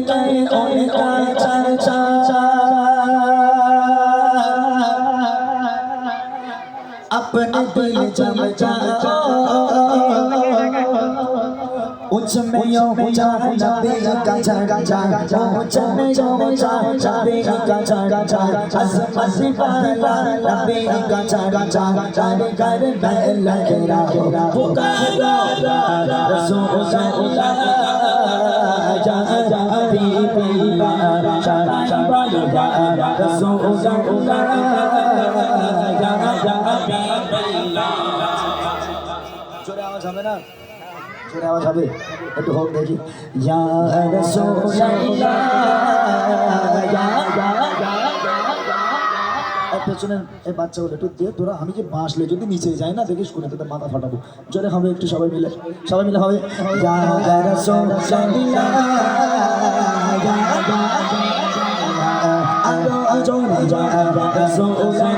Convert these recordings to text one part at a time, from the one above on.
गए उनका चर्चा अपने दिल जम जाओ उसमें यो चाचा बेगा चाचा उसमें यो चाचा बेगा चाचा असमत वाला बेगा चाचा कर मैं लग रहा पुकारो रसूल जा जा पी पी रसूल जा जा पी जोरे आवाज হবে না जोरे आवाज হবে একটু হোক দেখি ইয়া রাসূলুল্লাহ ইয়া পেছনে এই বাচ্চাগুলো একটু দিয়ে তোরা আমি যে বাঁশলে যদি নিচে যাই না দেখিস কোনে তোদের মাথা ফাটাবো জোরে হবে একটু সবাই মিলে হবে ইয়া রাসূলুল্লাহ আলো জোরে যা রাসূলুল্লাহ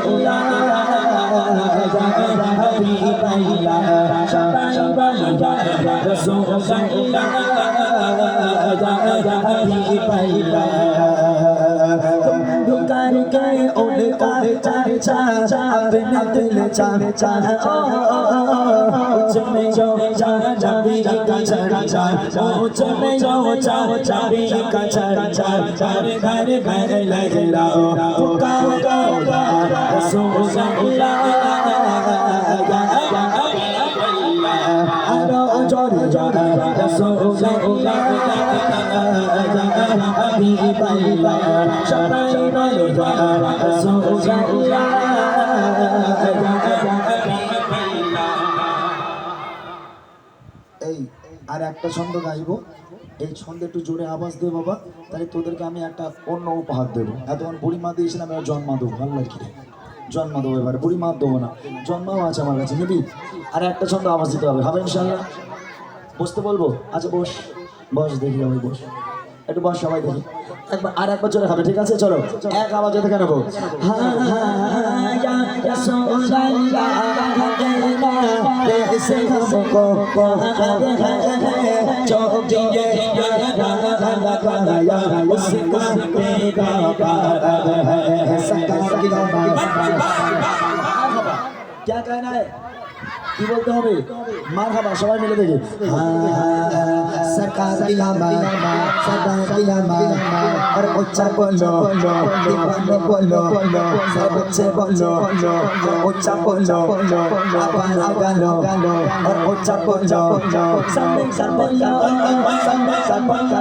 करके उनका चर्चा अपने दिल चाचा उसमें जो चाचा बेगा चर्चा उसमें जो चाचा बेगा चर्चा घर घर लग रहा पुकारो रसूलुल्लाह आरो जोरे जोरे रसूलुल्लाह अभी पैला सबाई बोलो रसूलुल्लाह এই আর একটা ছন্দ গাইবো এই ছন্দে একটু জোরে আওয়াজ দে বাবা তাহলে তোদেরকে আমি একটা অন্য উপহার দেবো এতক্ষণ বুড়ি মা দিয়েছিলাম এবার জন্মা দেবো ভালো লাগে জন্মা দেবো এবার বুড়ি মা দেবো না জন্মাও আছে আমার কাছে নিবি আর একটা ছন্দ আওয়াজ দিতে হবে ইনশাল্লাহ বসতে বলবো আচ্ছা বস দেখি আমি বস একটু বস সবাই দেখি একবার আর একবার জোরে হবে ঠিক আছে চলো এক আওয়াজে দেখে নেবো क्या कहना है কি বলতে হবে মারহাবা সবাই মিলে দেখি सरकार दिया मामा सरकार दिया मामा और उच्चा बोलो दीवाने बोलो सब बच्चे बोलो उच्चा बोलो आवाज गालो और उच्चा बोलो सबने सब बोलो सबने सब बोलो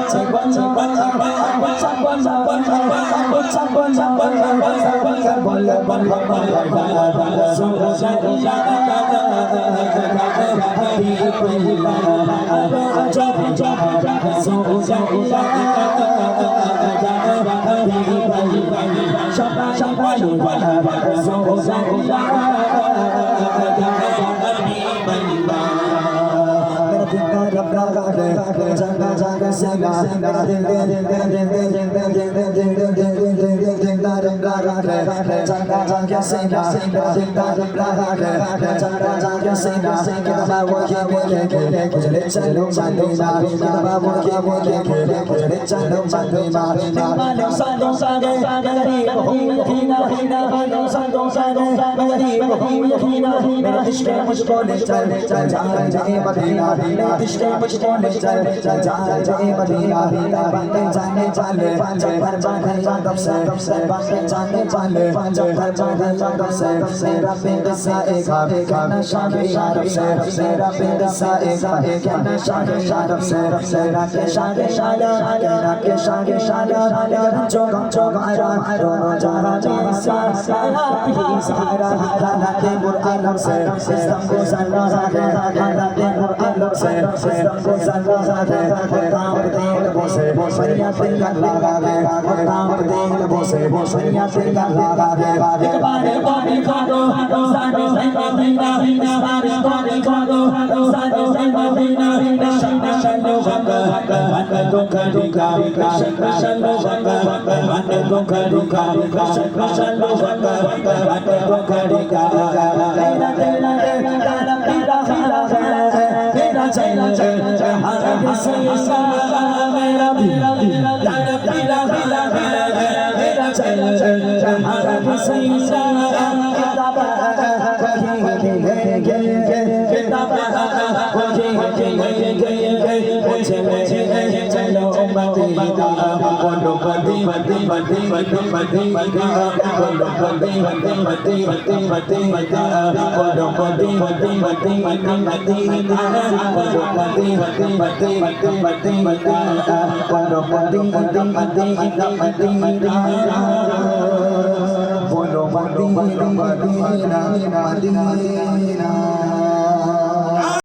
सब बच्चे बोलो उच्चा बोलो उच्चा बोलो सब बोलो बोलो मुझको ले चल चल जाए मदीना मुझको ले चल चल जाए मदीना बातें जाने वाले पर जाने जादव से बातें जाने वाले पर जाने जादव से मेरा पिंड सा एक नशा के शादव से मेरा पिंड सा एक नशा के शादव से मेरा के शादे शादा मेरा के शादे शादा जो आरा दोनों जहां जैसा सारा भी सारा राना के कुरान से सिस्टम को सल्ला है राना के कुरान से सिस्टम को सल्ला है काम देख बोसे बोसरिया तेरा लगा दे काम देख बोसे बोसरिया तेरा लगा दे एक बार पानी खा दो सारे संगा बिना सारे पानी खा दो सारे संगा बिना शल्लो बंगा दुखा दुखा शल्लो बंगा दुखा दुखा शल्लो बंगा दुखा दुखा तेरा तेरा तेरा तेरा तेरा चल हर सैया मेरा दिल तड़प रहा है मेरा चल हर सैया किताब चलो मदीना बोलो बदी बदी बदी बदी बदी बदी बोलो बदी बदी बदी बदी बदी बदी बोलो बदी बदी बदी बदी बदी बोलो बदी बदी बदी बदी बदी बदी बोलो बदी बदी बदी बदी बदी बोलो मदीना मदीना मदीना